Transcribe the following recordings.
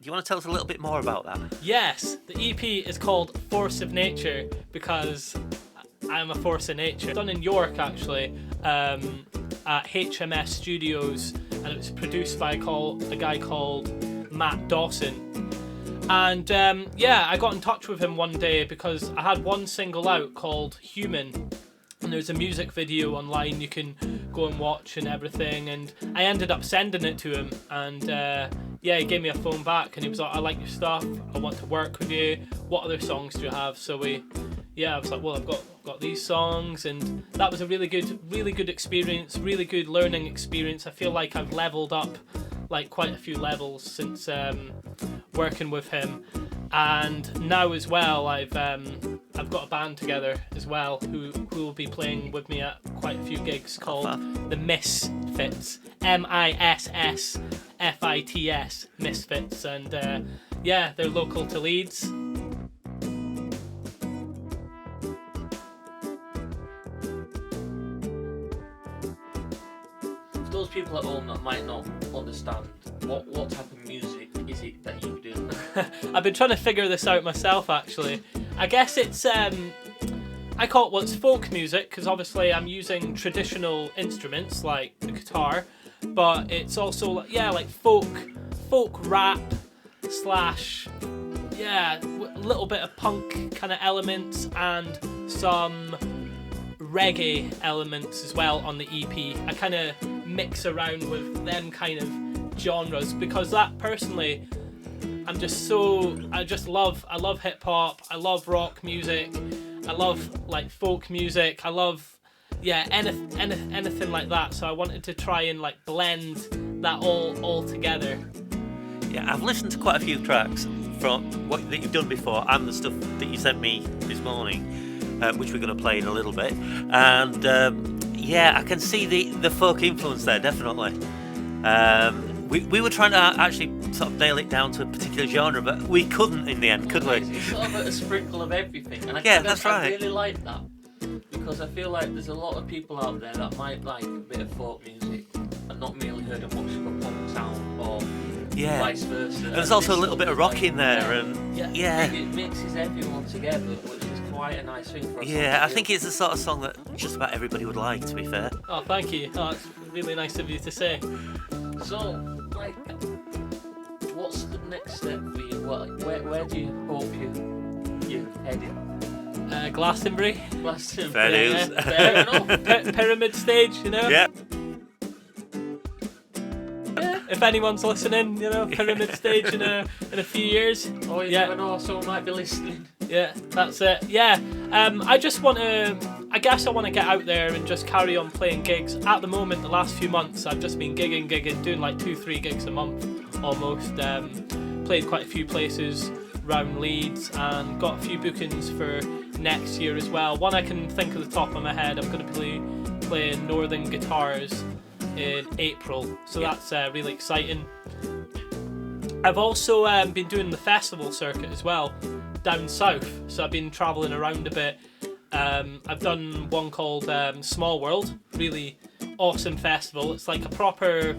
Do you want to tell us a little bit more about that? Yes, the EP is called Force of Nature because I'm a force of nature. It's done in York actually, at HMS Studios, and it was produced by a guy called Matt Dawson. And I got in touch with him one day because I had one single out called Human, and there's a music video online you can go and watch and everything, and I ended up sending it to him, and he gave me a phone back and he was like, I like your stuff, I want to work with you, what other songs do you have? So I was like, well, I've got these songs, and that was a really good experience, really good learning experience. I feel like I've leveled up like quite a few levels since working with him, and now as well I've got a band together as well who will be playing with me at quite a few gigs called the Misfits, MISSFITS, Misfits, and they're local to Leeds. For those people at home that might not understand, what type of music is it that you do? I've been trying to figure this out myself actually. I guess it's I call it folk music because obviously I'm using traditional instruments like the guitar, but it's also like folk rap slash a little bit of punk kind of elements and some reggae elements as well on the EP. I kind of mix around with them kind of genres because that personally I love hip hop, I love rock music, I love like folk music, I love anything like that, so I wanted to try and like blend that all together. Yeah, I've listened to quite a few tracks from what that you've done before and the stuff that you sent me this morning, which we're going to play in a little bit, and I can see the folk influence there, definitely. We were trying to actually sort of nail it down to a particular genre, but we couldn't in the end, could we? It's sort of a sprinkle of everything, and that's right. I really like that because I feel like there's a lot of people out there that might like a bit of folk music and not really heard of much of a pop sound or vice versa. And there's also a little bit of rock in there, and it mixes everyone together, which is quite a nice thing for us. Yeah, I think it's the sort of song that just about everybody would like, to be fair. Oh, thank you. Oh, it's really nice of you to say. So, like, what's the next step for you? Where do you hope you're heading? Glastonbury. Fair news. Fair enough. Pyramid stage, you know? Yeah. If anyone's listening, Pyramid stage in a few years. Oh, you never know, someone might be listening. Yeah, that's it. Yeah, I just want to. I guess I want to get out there and just carry on playing gigs. At the moment, the last few months, I've just been gigging, doing like 2-3 gigs a month almost. Played quite a few places around Leeds and got a few bookings for next year as well. One I can think of the top of my head, I'm going to be playing Northern Guitars in April, so that's really exciting. I've also been doing the festival circuit as well down south, so I've been travelling around a bit. I've done one called Small World, really awesome festival. It's like a proper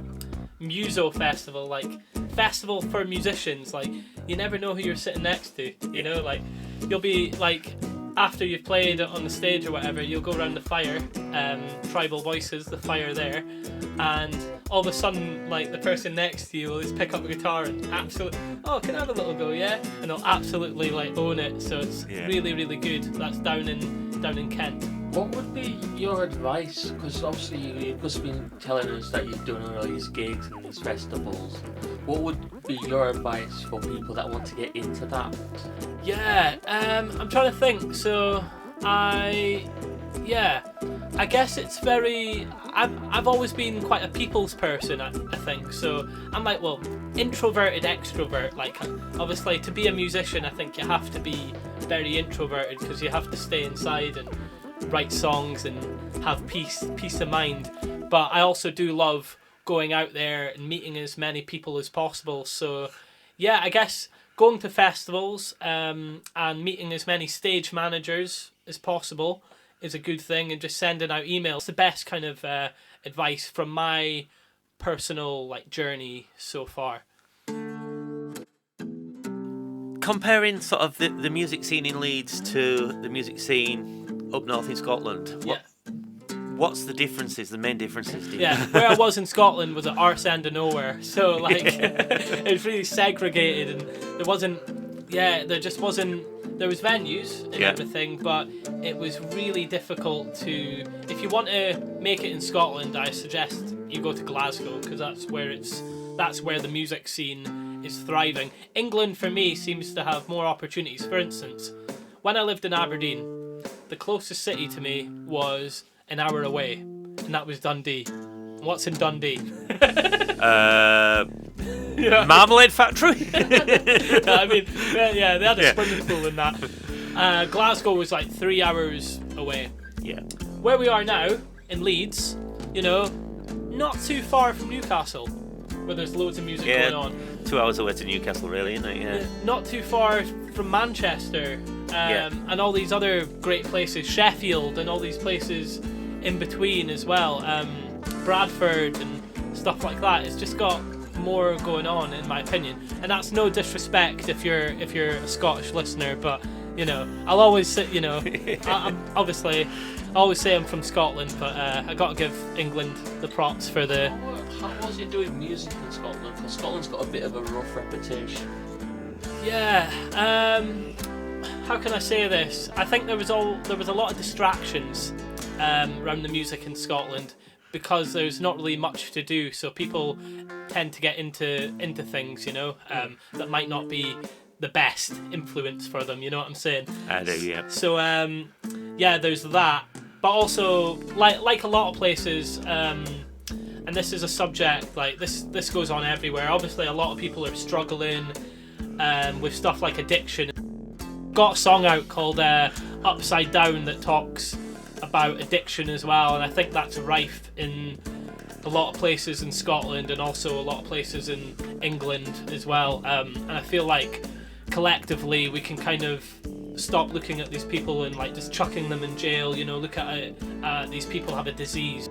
muso festival, like festival for musicians. Like you never know who you're sitting next to, like you'll be like after you've played on the stage or whatever, you'll go around the fire, Tribal Voices, the fire there, and all of a sudden like the person next to you will just pick up a guitar and absolutely, can I have a little go, and they'll absolutely like own it. So it's really, really good. That's down in Kent. What would be your advice? Because obviously you've just been telling us that you've done all these gigs and these festivals. What would be your advice for people that want to get into that? I'm trying to think. So I guess it's very. I've always been quite a people's person. I think so. I'm like, introverted extrovert. Like obviously to be a musician, I think you have to be very introverted because you have to stay inside and write songs and have peace of mind. But I also do love going out there and meeting as many people as possible. So I guess going to festivals and meeting as many stage managers as possible is a good thing, and just sending out emails. It's the best kind of advice from my personal like journey so far. comparing sort of the music scene in Leeds to the music scene up north in Scotland, what's the differences, the main differences? Where I was in Scotland was at arse end of nowhere, so like it was really segregated, and there just wasn't. There was venues and everything, but it was really difficult to. If you want to make it in Scotland, I suggest you go to Glasgow, because that's where the music scene is thriving. England, for me, seems to have more opportunities. For instance, when I lived in Aberdeen, the closest city to me was an hour away, and that was Dundee. What's in Dundee? Marmalade factory. I mean, they had a swimming pool in that. Glasgow was like 3 hours away. Yeah. Where we are now in Leeds, not too far from Newcastle, where there's loads of music going on. 2 hours away to Newcastle, really, isn't it? Yeah. Not too far from Manchester, and all these other great places, Sheffield, and all these places in between as well. Bradford and stuff like that. It's just got more going on, in my opinion, and that's no disrespect if you're a Scottish listener, but I'll always say, I'm obviously I always say I'm from Scotland, but I gotta give England the props for the. How was it doing music in Scotland? Because Scotland's got a bit of a rough reputation. Yeah. How can I say this? I think there was a lot of distractions around the music in Scotland, because there's not really much to do, so people tend to get into things, that might not be the best influence for them, you know what I'm saying? I do, yeah. So, there's that. But also, like a lot of places, and this is a subject, like, this goes on everywhere. Obviously, a lot of people are struggling with stuff like addiction. Got a song out called Upside Down that talks about addiction as well, and I think that's rife in a lot of places in Scotland and also a lot of places in England as well, and I feel like collectively we can kind of stop looking at these people and like just chucking them in jail, look at these people have a disease.